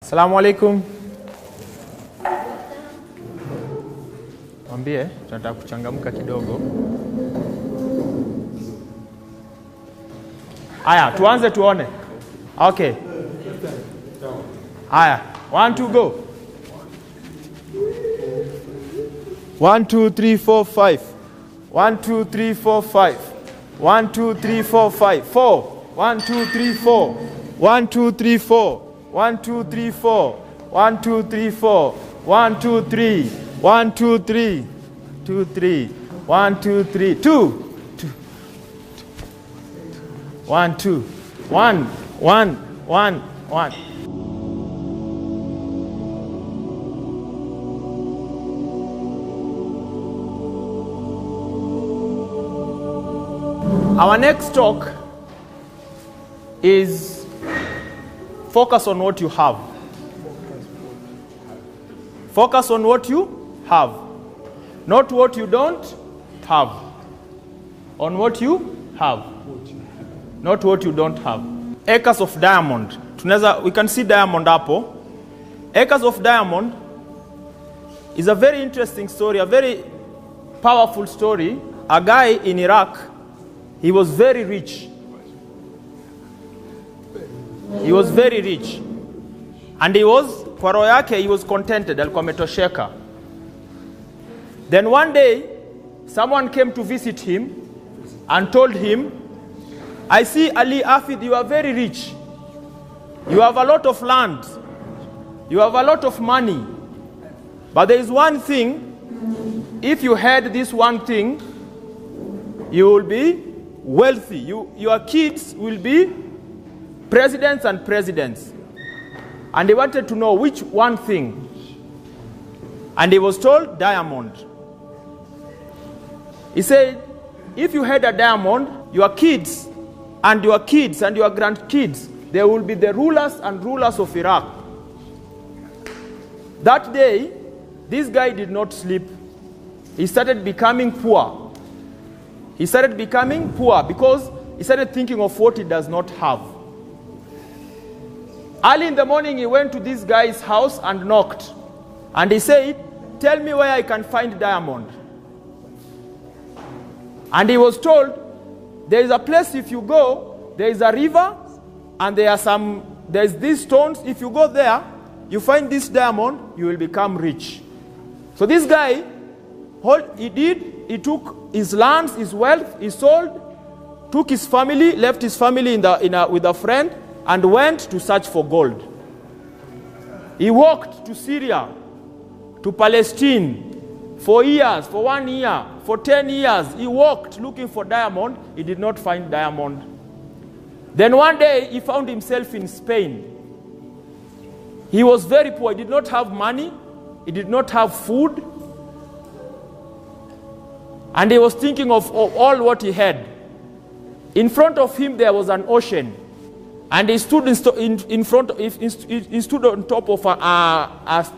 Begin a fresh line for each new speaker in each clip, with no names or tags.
Assalamu alaikum. Mwambie tunataka kuchangamka kidogo. Aya, tuanze tuone. Okay. Aya, 1 2 go. 1 2 3 4 5. 1 2 3 4 5. 1 2 3 4 5. 4. 1 2 3 4. 1 2 3 4. 1 2 3 4. 1 2 3 4. 1 2 3. 1 2 3. 2 3. 1 2 3. 2. 1 2. 1 1 1 1. Our next talk is focus on what you have. Focus on what you have, not what you don't have. On what you have, not what you don't have. Acres of diamond. We can see diamond hapo. Acres of diamond is a very interesting story, a very powerful story. A guy in Iraq, he was very rich. He was very rich. And he was, kwa roho yake, he was contented, alikuwa ametosheka. Then one day, someone came to visit him and told him, I see Ali Afid, you are very rich. You have a lot of land. You have a lot of money. But there is one thing, if you had this one thing, you will be wealthy. Your kids will be presidents and presidents. And he wanted to know which one thing. And he was told diamond. He said, if you had a diamond, your kids and your kids and your grandkids, they will be the rulers and rulers of Iraq. That day, this guy did not sleep. He started becoming poor. He started becoming poor because he started thinking of what he does not have. Early in the morning, he went to this guy's house and knocked. And he said, tell me where I can find diamond. And he was told, there is a place if you go, there is a river, and there's these stones. If you go there, you find this diamond, you will become rich. So this guy, all he did, he took his lands, his wealth, he sold, took his family, left his family with a friend, and went to search for gold. He walked to Syria, to Palestine, for years, for 1 year, for 10 years. He walked looking for diamond. He did not find diamond. Then one day, he found himself in Spain. He was very poor. He did not have money. He did not have food. And he was thinking of all what he had. In front of him, there was an ocean. And he stood he stood on top of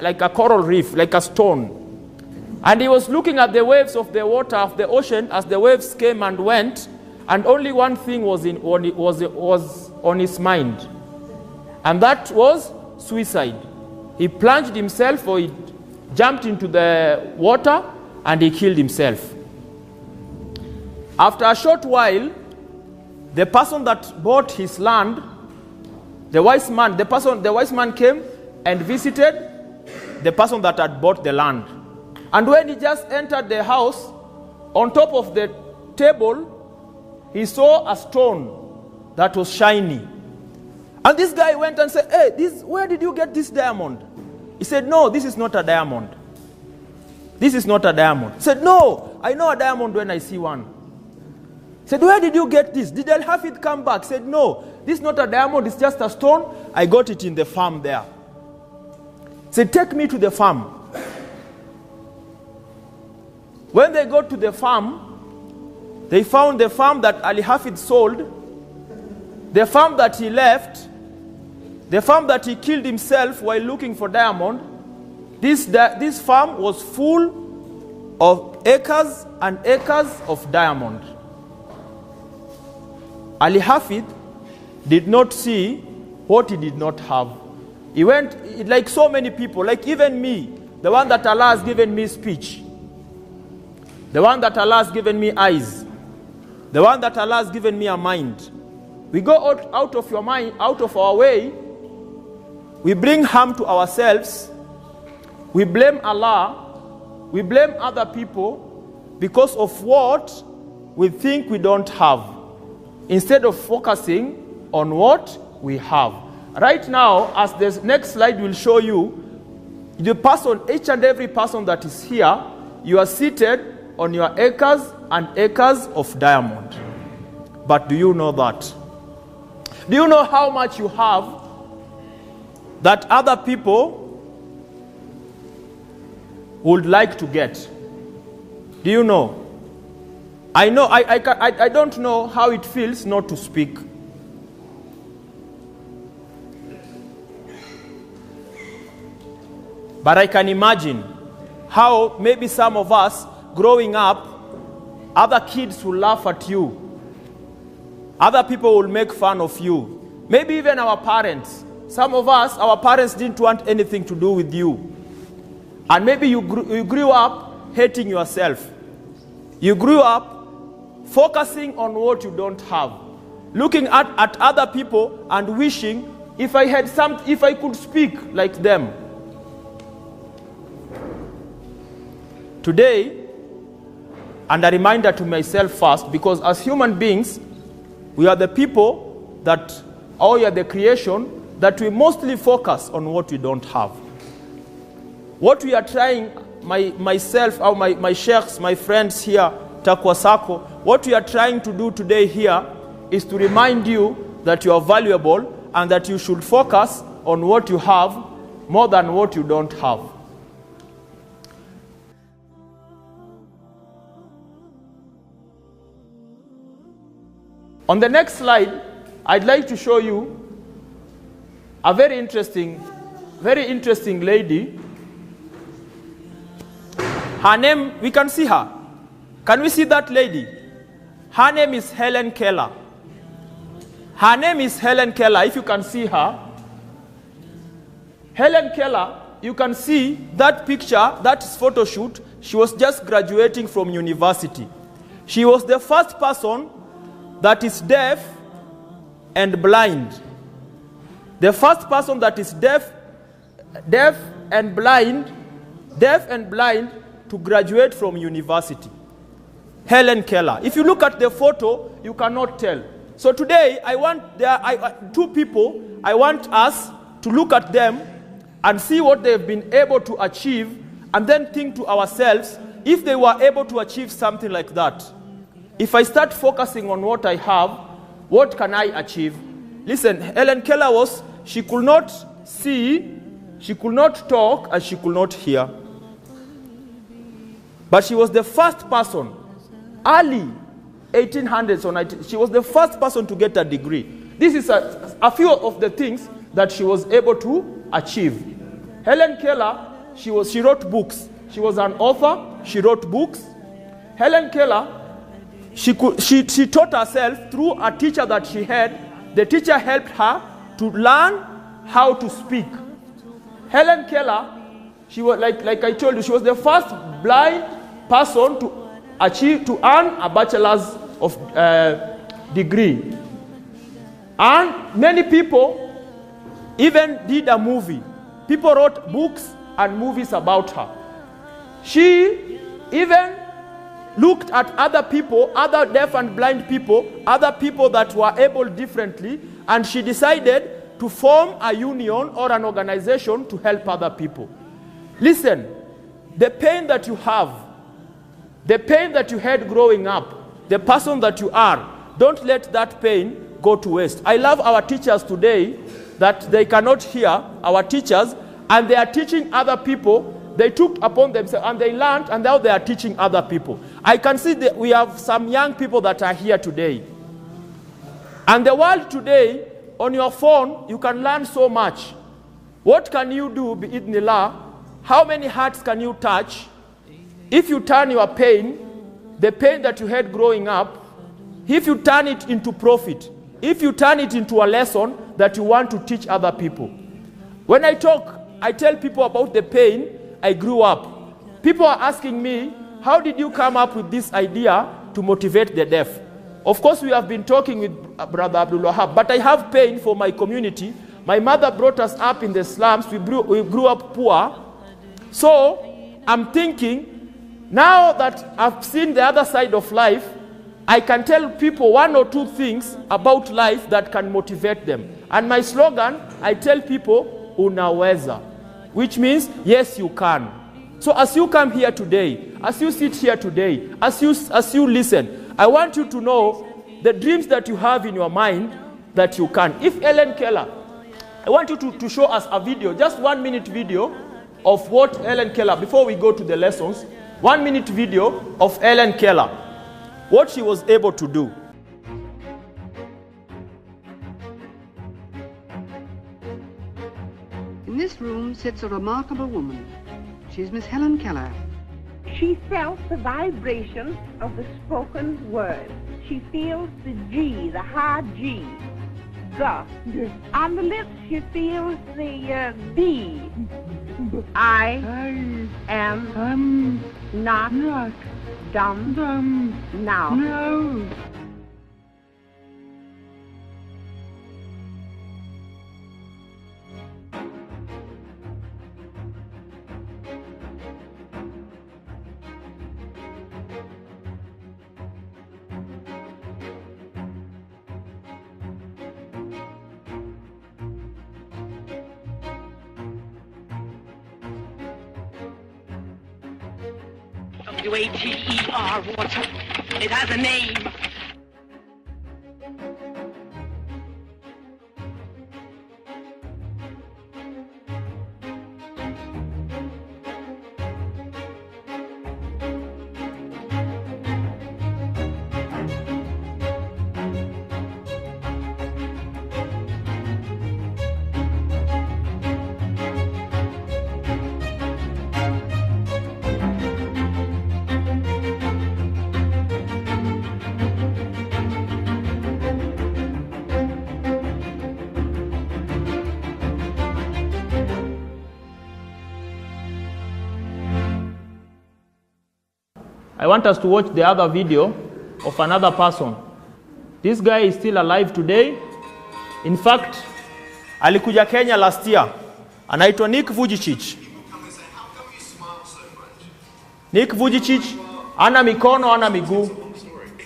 like a coral reef, like a stone. And he was looking at the waves of the water of the ocean as the waves came and went, and only one thing was on his mind, and that was suicide. He plunged himself, or he jumped into the water, and he killed himself. After a short while, the person that bought his land, the wise man came and visited the person that had bought the land. And when he just entered the house, on top of the table, he saw a stone that was shiny. And this guy went and said, hey, where did you get this diamond? He said, no, this is not a diamond. This is not a diamond. He said, no, I know a diamond when I see one. He said, where did you get this? Did Al Hafid come back? He said, no, this is not a diamond, it's just a stone. I got it in the farm there. He said, take me to the farm. When they got to the farm, they found the farm that Ali Hafid sold, the farm that he left, the farm that he killed himself while looking for diamond. This farm was full of acres and acres of diamond. Ali Hafid did not see what he did not have. He went, like so many people, like even me, the one that Allah has given me speech, the one that Allah has given me eyes, the one that Allah has given me a mind. We go out of your mind, out of our way, we bring harm to ourselves, we blame Allah, we blame other people because of what we think we don't have, instead of focusing on what we have. Right now, as the next slide will show you, the person, each and every person that is here, you are seated on your acres and acres of diamond. But do you know that? Do you know how much you have that other people would like to get? Do you know? I know, I don't know how it feels not to speak. But I can imagine how maybe some of us growing up, other kids will laugh at you. Other people will make fun of you. Maybe even our parents. Some of us, our parents didn't want anything to do with you. And maybe you grew up hating yourself. You grew up focusing on what you don't have. Looking at other people and wishing, if I could speak like them. Today, and a reminder to myself first, because as human beings, we are the people that, or we are the creation, that we mostly focus on what we don't have. What we are trying, myself, or my sheikhs, my friends here, Takwasako, what we are trying to do today here is to remind you that you are valuable and that you should focus on what you have more than what you don't have. On the next slide, I'd like to show you a very interesting lady. Her name, we can see her. Can we see that lady? Her name is Helen Keller. Her name is Helen Keller, if you can see her. Helen Keller, you can see that picture, that photo shoot. She was just graduating from university. She was the first person that is deaf and blind. The first person that is deaf and blind to graduate from university. Helen Keller. If you look at the photo, you cannot tell. So today, two people, I want us to look at them and see what they've been able to achieve, and then think to ourselves, if they were able to achieve something like that, if I start focusing on what I have, what can I achieve? Listen, Helen Keller she could not see, she could not talk, and she could not hear. But she was the first person, early 1800s or 1900s, she was the first person to get a degree. This is a few of the things that she was able to achieve. Helen Keller, she wrote books. She was an author, she wrote books. Helen Keller, she taught herself through a teacher that she had. The teacher helped her to learn how to speak. Helen Keller, she was like I told you, she was the first blind person to earn a bachelor's of degree. And many people even did a movie. People wrote books and movies about her. She even looked at other people, other deaf and blind people, other people that were able differently, and she decided to form a union or an organization to help other people. Listen, the pain that you have, the pain that you had growing up, the person that you are, don't let that pain go to waste. I love our teachers today that they cannot hear, our teachers, and they are teaching other people. They took upon themselves and they learned, and now they are teaching other people. I can see that we have some young people that are here today. And the world today, on your phone, you can learn so much. What can you do, bi'idhnillah? How many hearts can you touch? If you turn your pain, the pain that you had growing up, if you turn it into profit, if you turn it into a lesson that you want to teach other people. When I talk, I tell people about the pain I grew up. People are asking me, how did you come up with this idea to motivate the deaf? Of course, we have been talking with Brother Abdul Wahab, but I have pain for my community. My mother brought us up in the slums. We grew up poor. So I'm thinking, now that I've seen the other side of life, I can tell people one or two things about life that can motivate them. And my slogan, I tell people, Unaweza, which means, yes, you can. So as you come here today, as you sit here today, as you listen, I want you to know the dreams that you have in your mind that you can. If Helen Keller, I want you to show us a video, just 1 minute video of what Helen Keller, before we go to the lessons, 1 minute video of Helen Keller, what she was able to do.
In this room sits a remarkable woman. She's Miss Helen Keller.
She felt the vibration of the spoken word. She feels the G, the hard G. The. On the lips, she feels the B. I am not dumb now.
No.
W-A-T-E-R, water. It has a name.
I want us to watch the other video of another person. This guy is still alive today. In fact, alikuja Kenya last year. Anaitwa Nick Vujicic. Nick Vujicic, ana mikono, ana miguu.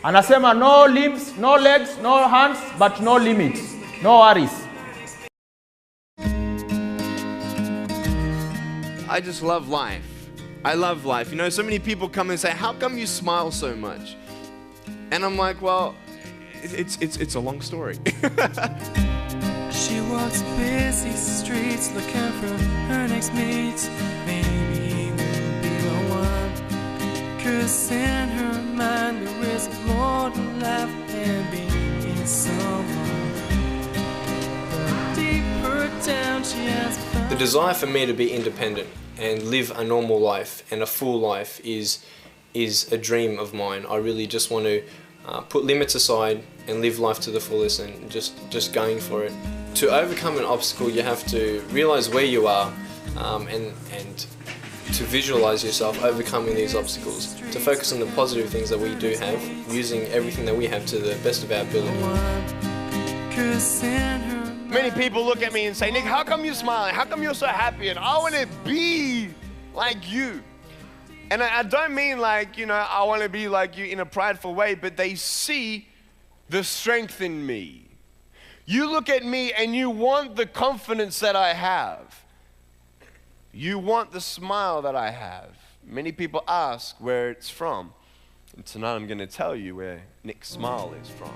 Anasema no limbs, no legs, no hands, but no limits. No worries.
I just love life. I love life. You know, so many people come and say, how come you smile so much? And I'm like, well, it's a long story.
She walks busy streets looking for her next mate. Maybe he will be the one. 'Cause in her mind there is more to life than being someone. But deeper down she has found.
The desire for me to be independent and live a normal life and a full life is a dream of mine. I really just want to put limits aside and live life to the fullest and just going for it. To overcome an obstacle, you have to realize where you are and to visualize yourself overcoming these obstacles, to focus on the positive things that we do have, using everything that we have to the best of our ability.
Many people look at me and say, Nick, how come you're smiling? How come you're so happy? And I want to be like you. And I don't mean like, you know, I want to be like you in a prideful way, but they see the strength in me. You look at me and you want the confidence that I have. You want the smile that I have. Many people ask where it's from. And tonight I'm going to tell you where Nick's smile is from.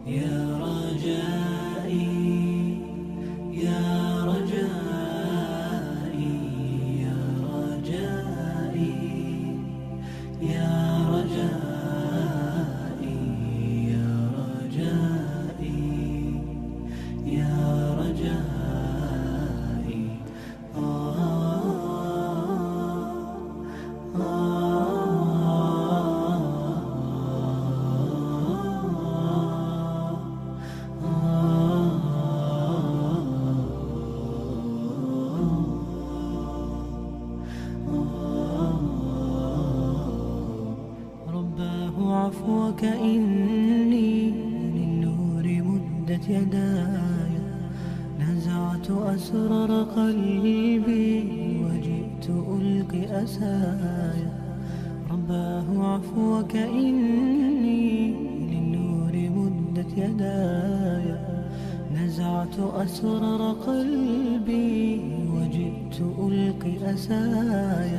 Ya Rajai, Ya Rajai. وكأني للنور مدت يداي نزعت أسرار قلبي وجئت ألقي أساي رباه عفوك إني للنور مدت يداي نزعت أسرار قلبي وجئت ألقي أساي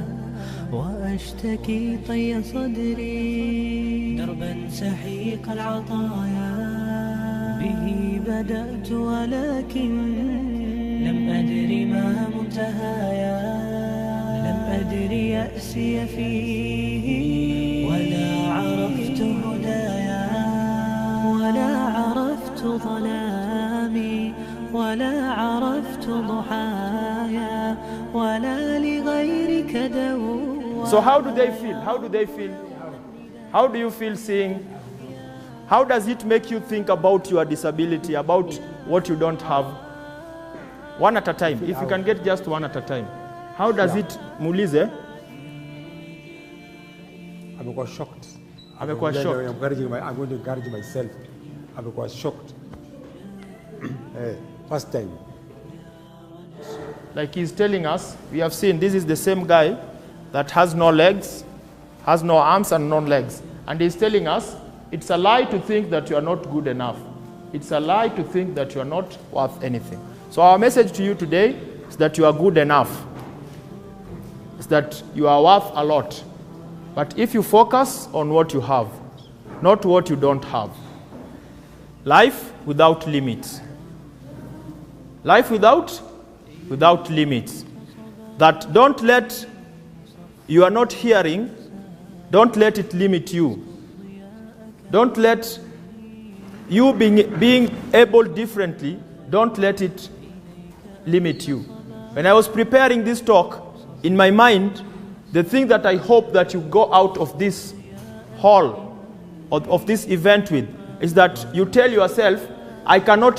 وأشتكي طي صدري دربا سحيق العطايا به بدأت ولكن لم أدري ما منتهايا لم أدري يأسي فيه ولا عرفت هدايا ولا عرفت ظلامي ولا عرفت ضحايا ولا لغيرك دوايا.
So how do they feel? How do they feel? How do you feel seeing? How does it make you think about your disability, about what you don't have? One at a time. If you can get just one at a time. How does it, Mulize?
I'm shocked.
I'm quite shocked.
I'm going to encourage myself. I'm quite shocked. First time.
Like he's telling us, we have seen this is the same guy that has no legs, has no arms and no legs. And he's telling us, it's a lie to think that you are not good enough. It's a lie to think that you are not worth anything. So our message to you today is that you are good enough. It's that you are worth a lot. But if you focus on what you have, not what you don't have. Life without limits. Life without limits. That don't let you are not hearing, don't let it limit you. Don't let you being able differently, don't let it limit you. When I was preparing this talk, in my mind, the thing that I hope that you go out of this hall, of this event with, is that you tell yourself, I cannot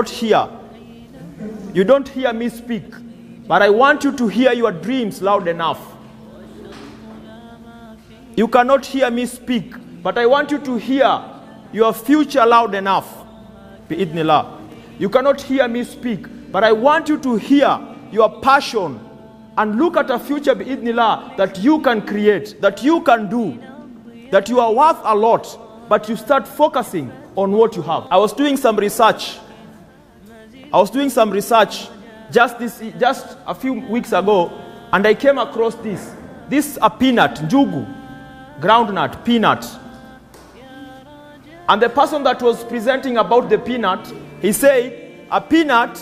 hear. You don't hear me speak, but I want you to hear your dreams loud enough. You cannot hear me speak, but I want you to hear your future loud enough. Bi'idnillah. You cannot hear me speak, but I want you to hear your passion and look at a future bi'idnillah that you can create, that you can do, that you are worth a lot, but you start focusing on what you have. I was doing some research just a few weeks ago, and I came across this a peanut, njugu, groundnut, peanut. And the person that was presenting about the peanut, he said a peanut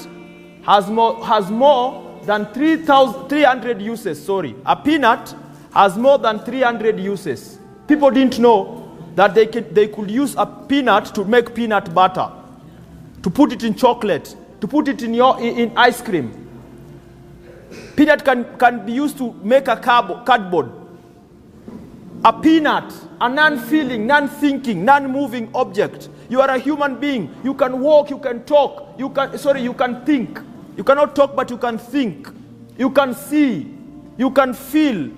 has more than 300 uses. Sorry, a peanut has more than 300 uses. People didn't know that they could use a peanut to make peanut butter, to put it in chocolate, to put it in ice cream. Peanut can be used to make a cardboard. A peanut, a non-feeling, non-thinking, non-moving object. You are a human being. You can walk, you can talk, you can think. You cannot talk, but you can think. You can see, you can feel.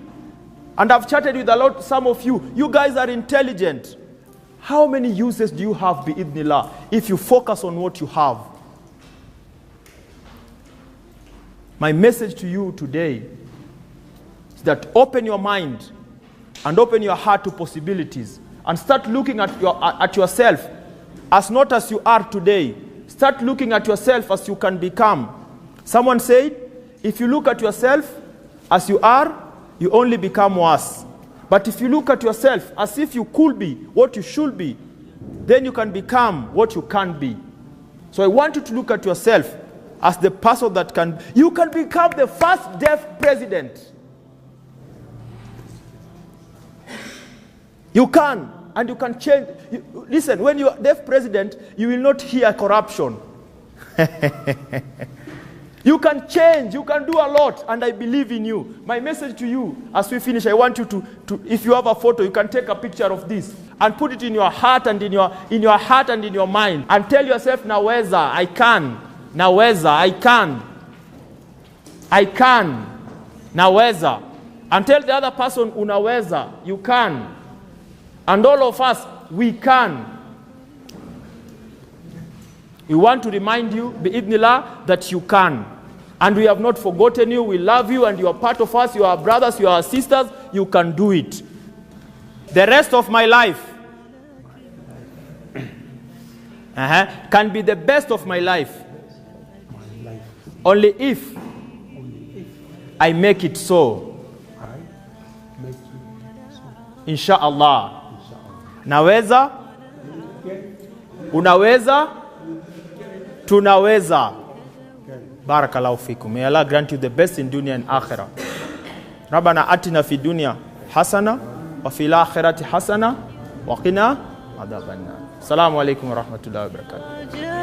And I've chatted with some of you. You guys are intelligent. How many uses do you have, bi'idnillah, if you focus on what you have? My message to you today is that open your mind and open your heart to possibilities and start looking at yourself as not as you are today. Start looking at yourself as you can become. Someone said, if you look at yourself as you are, you only become worse. But if you look at yourself as if you could be what you should be, then you can become what you can be. So I want you to look at yourself as the person that you can become the first deaf president. You can, and you can change. Listen, when you are deaf president, you will not hear corruption. You can change, you can do a lot, and I believe in you. My message to you, as we finish, I want you to if you have a photo, you can take a picture of this and put it in your heart and in your heart and in your mind, and tell yourself, Naweza, I can. Naweza, I can. I can. Naweza. And tell the other person, Unaweza, you can. And all of us, we can. We want to remind you, bi'idhnillah, that you can. And we have not forgotten you. We love you and you are part of us. You are brothers, you are sisters. You can do it. The rest of my life can be the best of my life. Only if I make it so. Inshallah. Naweza? Unaweza? Tunaweza. Barakallahu fikum. May Allah grant you the best in dunya and akhirah. Rabbana atina fi dunya hasana wa fil akhirati hasana wa qina adhaban nar. Assalamu alaikum wa rahmatullahi wa barakatuh.